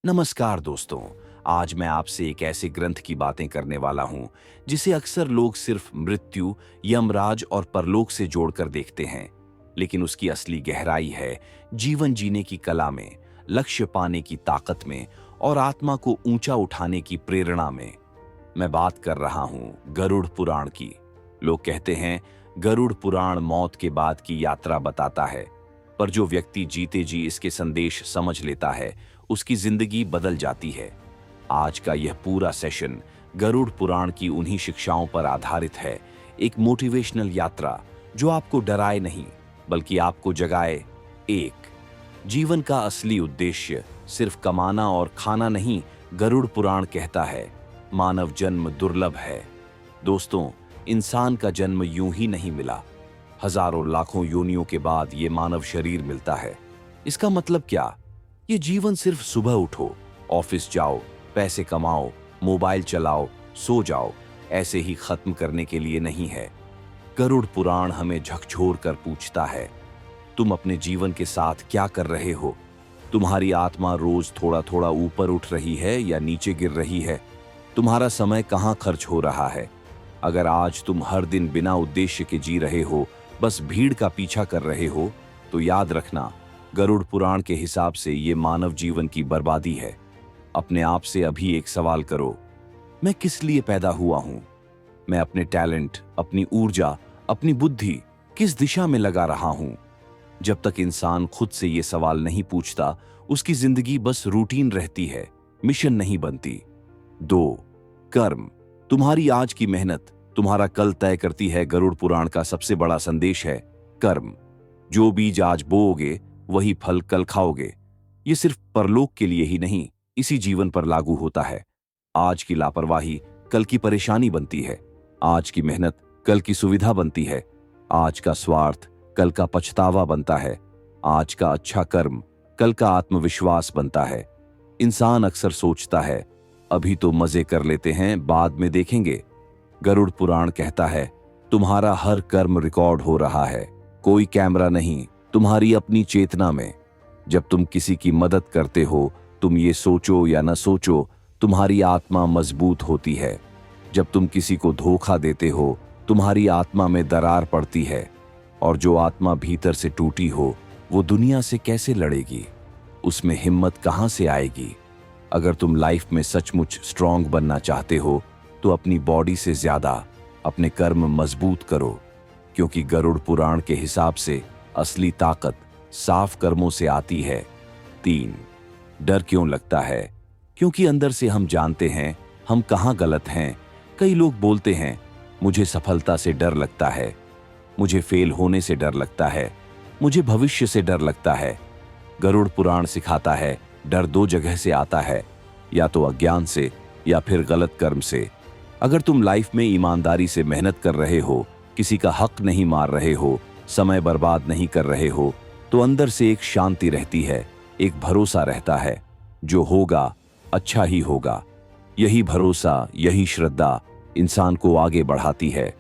नमस्कार दोस्तों। आज मैं आपसे एक ऐसे ग्रंथ की बातें करने वाला हूं जिसे अक्सर लोग सिर्फ मृत्यु, यमराज और परलोक से जोड़कर देखते हैं, लेकिन उसकी असली गहराई है जीवन जीने की कला में, लक्ष्य पाने की ताकत में और आत्मा को ऊंचा उठाने की प्रेरणा में। मैं बात कर रहा हूं गरुड़ पुराण की। लोग कहते हैं गरुड़ पुराण मौत के बाद की यात्रा बताता है, पर जो व्यक्ति जीते जी इसके संदेश समझ लेता है उसकी जिंदगी बदल जाती है। आज का यह पूरा सेशन गरुड़ पुराण की उन्हीं शिक्षाओं पर आधारित है, एक मोटिवेशनल यात्रा जो आपको डराए नहीं बल्कि आपको जगाए। एक, जीवन का असली उद्देश्य सिर्फ कमाना और खाना नहीं, गरुड़ पुराण कहता है मानव जन्म दुर्लभ है। दोस्तों, इंसान का जन्म यूं ही नहीं मिला, हजारों लाखों योनियों के बाद ये मानव शरीर मिलता है। इसका मतलब क्या? ये जीवन सिर्फ सुबह उठो, ऑफिस जाओ, पैसे कमाओ, मोबाइल चलाओ, सो जाओ, ऐसे ही खत्म करने के लिए नहीं है। गरुड़ पुराण हमें झकझोर कर पूछता है, तुम अपने जीवन के साथ क्या कर रहे हो? तुम्हारी आत्मा रोज थोड़ा थोड़ा ऊपर उठ रही है या नीचे गिर रही है? तुम्हारा समय कहाँ खर्च हो रहा है? अगर आज तुम हर दिन बिना उद्देश्य के जी रहे हो, बस भीड़ का पीछा कर रहे हो, तो याद रखना, गरुड़ पुराण के हिसाब से ये मानव जीवन की बर्बादी है। अपने आप से अभी एक सवाल करो, मैं किस लिए पैदा हुआ हूं? मैं अपने टैलेंट, अपनी ऊर्जा, अपनी बुद्धि किस दिशा में लगा रहा हूं? जब तक इंसान खुद से ये सवाल नहीं पूछता, उसकी जिंदगी बस रूटीन रहती है, मिशन नहीं बनती। 2, कर्म। तुम्हारी आज की मेहनत तुम्हारा कल तय करती है। गरुड़ पुराण का सबसे बड़ा संदेश है कर्म। जो बीज आज बोओगे वही फल कल खाओगे। ये सिर्फ परलोक के लिए ही नहीं, इसी जीवन पर लागू होता है। आज की लापरवाही कल की परेशानी बनती है, आज की मेहनत कल की सुविधा बनती है, आज का स्वार्थ कल का पछतावा बनता है, आज का अच्छा कर्म कल का आत्मविश्वास बनता है। इंसान अक्सर सोचता है अभी तो मजे कर लेते हैं, बाद में देखेंगे। गरुड़ पुराण कहता है तुम्हारा हर कर्म रिकॉर्ड हो रहा है, कोई कैमरा नहीं, तुम्हारी अपनी चेतना में। जब तुम किसी की मदद करते हो, तुम ये सोचो या न सोचो, तुम्हारी आत्मा मजबूत होती है। जब तुम किसी को धोखा देते हो, तुम्हारी आत्मा में दरार पड़ती है। और जो आत्मा भीतर से टूटी हो, वो दुनिया से कैसे लड़ेगी? उसमें हिम्मत कहां से आएगी? अगर तुम लाइफ में सचमुच स्ट्रांग बनना चाहते हो, तो अपनी बॉडी से ज्यादा अपने कर्म मजबूत करो, क्योंकि गरुड़ पुराण के हिसाब से असली ताकत साफ कर्मों से आती है। 3, डर क्यों लगता है? क्योंकि अंदर से हम जानते हैं हम कहाँ गलत हैं। कई लोग बोलते हैं मुझे सफलता से डर लगता है, मुझे फेल होने से डर लगता है, मुझे भविष्य से डर लगता है। गरुड़ पुराण सिखाता है डर 2 जगह से आता है, या तो अज्ञान से या फिर गलत कर्म से। अगर तुम लाइफ में ईमानदारी से मेहनत कर रहे हो, किसी का हक नहीं मार रहे हो, समय बर्बाद नहीं कर रहे हो, तो अंदर से एक शांति रहती है, एक भरोसा रहता है, जो होगा अच्छा ही होगा। यही भरोसा, यही श्रद्धा इंसान को आगे बढ़ाती है।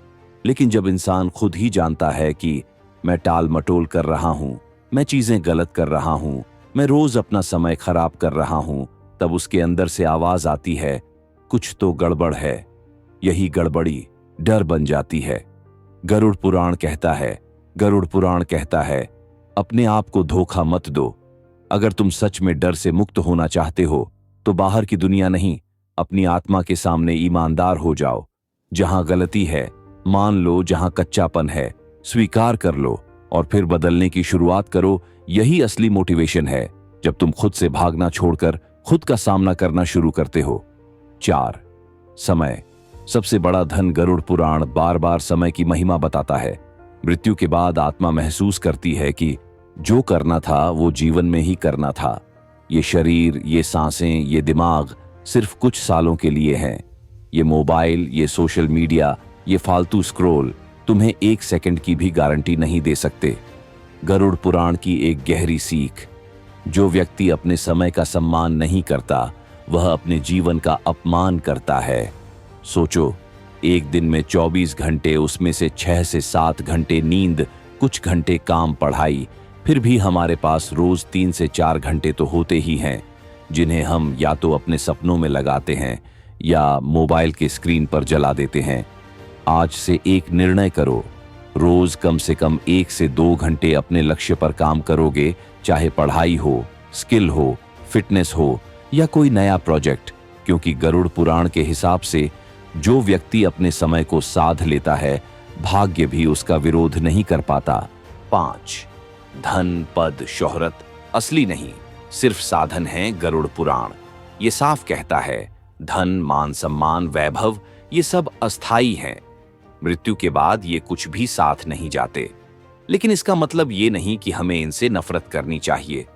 लेकिन जब इंसान खुद ही जानता है कि मैं टाल मटोल कर रहा हूं, मैं चीजें गलत कर रहा हूं, मैं रोज अपना समय खराब कर रहा हूं, तब उसके अंदर से आवाज आती है कुछ तो गड़बड़ है। यही गड़बड़ी डर बन जाती है। गरुड़ पुराण कहता है अपने आप को धोखा मत दो। अगर तुम सच में डर से मुक्त होना चाहते हो, तो बाहर की दुनिया नहीं, अपनी आत्मा के सामने ईमानदार हो जाओ। जहां गलती है मान लो, जहां कच्चापन है स्वीकार कर लो और फिर बदलने की शुरुआत करो। यही असली मोटिवेशन है, जब तुम खुद से भागना छोड़कर खुद का सामना करना शुरू करते हो। 4, समय। सबसे बड़ा धन। गरुड़ पुराण बार बार समय की महिमा बताता है। मृत्यु के बाद आत्मा महसूस करती है कि जो करना था वो जीवन में ही करना था। ये शरीर, ये सांसें, ये दिमाग सिर्फ कुछ सालों के लिए हैं। ये मोबाइल, ये सोशल मीडिया, ये फालतू स्क्रॉल तुम्हें 1 सेकंड की भी गारंटी नहीं दे सकते। गरुड़ पुराण की एक गहरी सीख, जो व्यक्ति अपने समय का सम्मान नहीं करता, वह अपने जीवन का अपमान करता है। सोचो, एक दिन में 24 घंटे, उसमें से 6 से 7 घंटे नींद, कुछ घंटे काम, पढ़ाई, फिर भी हमारे पास रोज 3 से 4 घंटे तो होते ही हैं। जिन्हें हम या तो अपने सपनों में लगाते हैं या मोबाइल के स्क्रीन पर जला देते हैं। आज से एक निर्णय करो, रोज कम से कम 1 से 2 घंटे अपने लक्ष्य पर काम करोगे, चाहे पढ़ाई हो, स्किल हो, फिटनेस हो या कोई नया प्रोजेक्ट, क्योंकि गरुड़ पुराण के हिसाब से जो व्यक्ति अपने समय को साध लेता है, भाग्य भी उसका विरोध नहीं कर पाता। 5. धन, पद, शोहरत असली नहीं, सिर्फ साधन है। गरुड़ पुराण ये साफ कहता है, धन, मान, सम्मान, वैभव ये सब अस्थाई हैं। मृत्यु के बाद ये कुछ भी साथ नहीं जाते। लेकिन इसका मतलब ये नहीं कि हमें इनसे नफरत करनी चाहिए।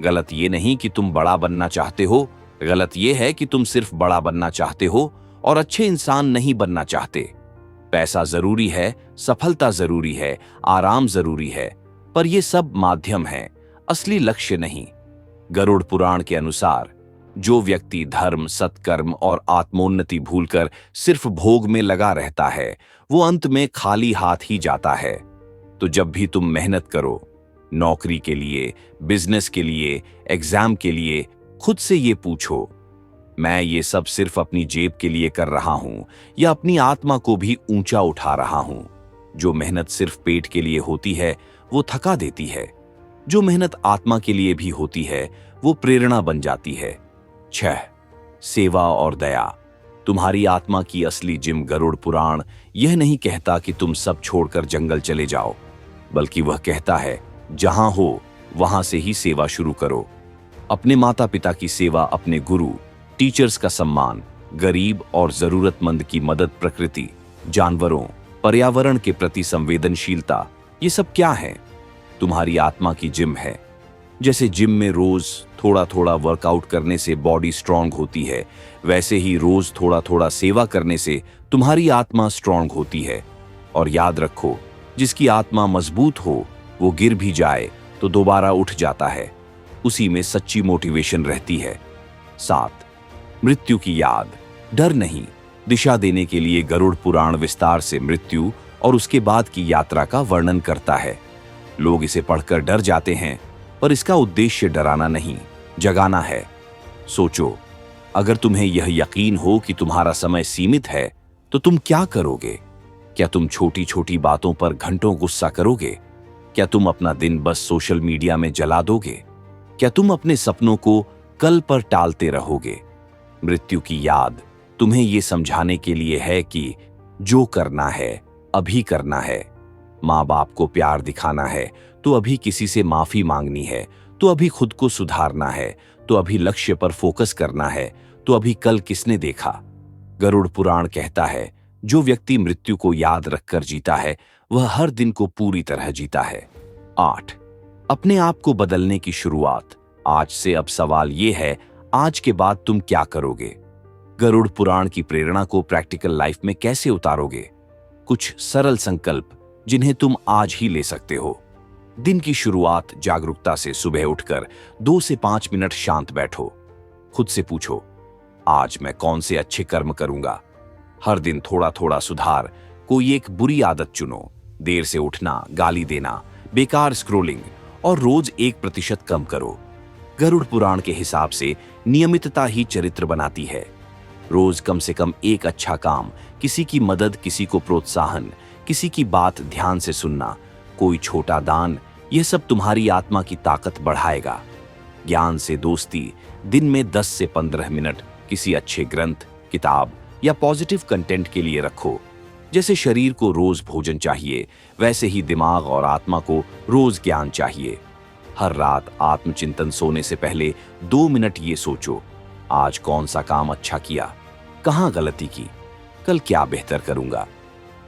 गलत ये नहीं कि तुम बड़ा बनना चाहते हो, गलत ये है कि तुम सिर्फ बड़ा बनना चाहते हो और अच्छे इंसान नहीं बनना चाहते। पैसा जरूरी है, सफलता जरूरी है, आराम जरूरी है, पर ये सब माध्यम है, असली लक्ष्य नहीं। गरुड़ पुराण के अनुसार जो व्यक्ति धर्म, सत्कर्म और आत्मोन्नति भूलकर सिर्फ भोग में लगा रहता है, वो अंत में खाली हाथ ही जाता है। तो जब भी तुम मेहनत करो, नौकरी के लिए, बिजनेस के लिए, एग्जाम के लिए, खुद से ये पूछो, मैं ये सब सिर्फ अपनी जेब के लिए कर रहा हूं या अपनी आत्मा को भी ऊंचा उठा रहा हूं? जो मेहनत सिर्फ पेट के लिए होती है वो थका देती है, जो मेहनत आत्मा के लिए भी होती है वो प्रेरणा बन जाती है। 6. सेवा और दया तुम्हारी आत्मा की असली जिम। गरुड़ पुराण यह नहीं कहता कि तुम सब छोड़कर जंगल चले जाओ, बल्कि वह कहता है जहां हो वहां से ही सेवा शुरू करो। अपने माता पिता की सेवा, अपने गुरु, टीचर्स का सम्मान, गरीब और जरूरतमंद की मदद, प्रकृति, जानवरों, पर्यावरण के प्रति संवेदनशीलता, ये सब क्या है? तुम्हारी आत्मा की जिम है। जैसे जिम में रोज थोड़ा थोड़ा वर्कआउट करने से बॉडी स्ट्रांग होती है, वैसे ही रोज थोड़ा थोड़ा सेवा करने से तुम्हारी आत्मा स्ट्रांग होती है। और याद रखो, जिसकी आत्मा मजबूत हो वो गिर भी जाए तो दोबारा उठ जाता है। उसी में सच्ची मोटिवेशन रहती है। 7. मृत्यु की याद, डर नहीं, दिशा देने के लिए गरुड़ पुराण विस्तार से मृत्यु और उसके बाद की यात्रा का वर्णन करता है। लोग इसे पढ़कर डर जाते हैं, पर इसका उद्देश्य डराना नहीं, जगाना है। सोचो, अगर तुम्हें यह यकीन हो कि तुम्हारा समय सीमित है, तो तुम क्या करोगे? क्या तुम छोटी छोटी बातों पर घंटों गुस्सा करोगे? क्या तुम अपना दिन बस सोशल मीडिया में जला दोगे? क्या तुम अपने सपनों को कल पर टालते रहोगे? मृत्यु की याद तुम्हें यह समझाने के लिए है कि जो करना है अभी करना है। माँ बाप को प्यार दिखाना है तो अभी किसी से माफी मांगनी है, तो अभी खुद को सुधारना है, तो अभी लक्ष्य पर फोकस करना है, तो अभी कल किसने देखा? गरुड़ पुराण कहता है, जो व्यक्ति मृत्यु को याद रखकर जीता है वह हर दिन को पूरी तरह जीता है। 8. अपने आप को बदलने की शुरुआत। आज से अब सवाल यह है, आज के बाद तुम क्या करोगे? गरुड़ पुराण की प्रेरणा को प्रैक्टिकल लाइफ में कैसे उतारोगे? कुछ सरल संकल्प जिन्हें तुम आज ही ले सकते हो। दिन की शुरुआत जागरूकता से। सुबह उठकर 2 से 5 मिनट शांत बैठो। खुद से पूछो, आज मैं कौन से अच्छे कर्म करूंगा? हर दिन थोड़ा थोड़ा सुधार। कोई एक बुरी आदत चुनो, देर से उठना, गाली देना, बेकार स्क्रोलिंग, और रोज 1% कम करो। गरुड़ पुराण के हिसाब से नियमितता ही चरित्र बनाती है। रोज कम से कम एक अच्छा काम, किसी की मदद, किसी को प्रोत्साहन, किसी की बात ध्यान से सुनना, कोई छोटा दान, यह सब तुम्हारी आत्मा की ताकत बढ़ाएगा। ज्ञान से दोस्ती। दिन में 10 से 15 मिनट किसी अच्छे ग्रंथ, किताब या पॉजिटिव कंटेंट के लिए रखो। जैसे शरीर को रोज भोजन चाहिए, वैसे ही दिमाग और आत्मा को रोज ज्ञान चाहिए। हर रात आत्मचिंतन। सोने से पहले 2 मिनट ये सोचो, आज कौन सा काम अच्छा किया, कहां गलती की, कल क्या बेहतर करूंगा।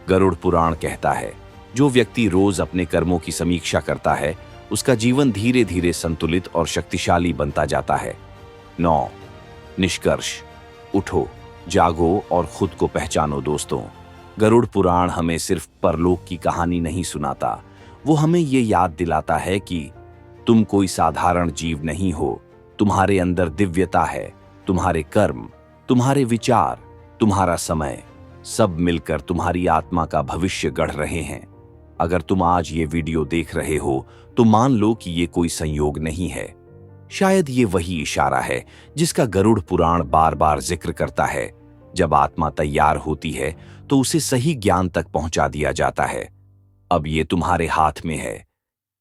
गरुड़ पुराण कहता है, जो व्यक्ति रोज अपने कर्मों की समीक्षा करता है उसका जीवन धीरे धीरे संतुलित और शक्तिशाली बनता जाता है। 9. निष्कर्ष। उठो, जागो और खुद को पहचानो। दोस्तों, गरुड़ पुराण हमें सिर्फ परलोक की कहानी नहीं सुनाता, वो हमें ये याद दिलाता है कि तुम कोई साधारण जीव नहीं हो। तुम्हारे अंदर दिव्यता है। तुम्हारे कर्म, तुम्हारे विचार, तुम्हारा समय, सब मिलकर तुम्हारी आत्मा का भविष्य गढ़ रहे हैं। अगर तुम आज ये वीडियो देख रहे हो तो मान लो कि ये कोई संयोग नहीं है। शायद ये वही इशारा है जिसका गरुड़ पुराण बार बार जिक्र करता है। जब आत्मा तैयार होती है तो उसे सही ज्ञान तक पहुंचा दिया जाता है। अब ये तुम्हारे हाथ में है।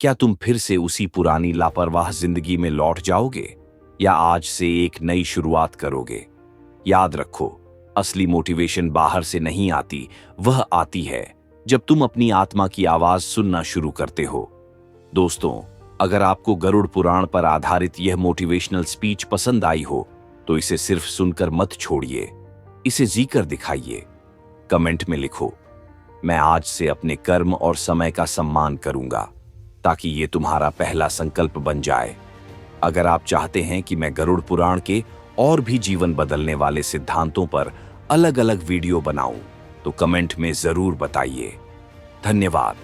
क्या तुम फिर से उसी पुरानी लापरवाह जिंदगी में लौट जाओगे या आज से एक नई शुरुआत करोगे? याद रखो, असली मोटिवेशन बाहर से नहीं आती, वह आती है जब तुम अपनी आत्मा की आवाज सुनना शुरू करते हो। दोस्तों, अगर आपको गरुड़ पुराण पर आधारित यह मोटिवेशनल स्पीच पसंद आई हो तो इसे सिर्फ सुनकर मत छोड़िए, इसे जीकर दिखाइए। कमेंट में लिखो, मैं आज से अपने कर्म और समय का सम्मान करूंगा, ताकि ये तुम्हारा पहला संकल्प बन जाए। अगर आप चाहते हैं कि मैं गरुड़ पुराण के और भी जीवन बदलने वाले सिद्धांतों पर अलग अलग वीडियो बनाऊं तो कमेंट में जरूर बताइए। धन्यवाद।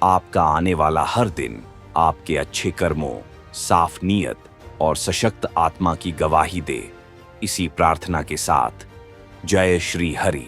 आपका आने वाला हर दिन आपके अच्छे कर्मों, साफ नीयत और सशक्त आत्मा की गवाही दे। इसी प्रार्थना के साथ, जय श्री हरि।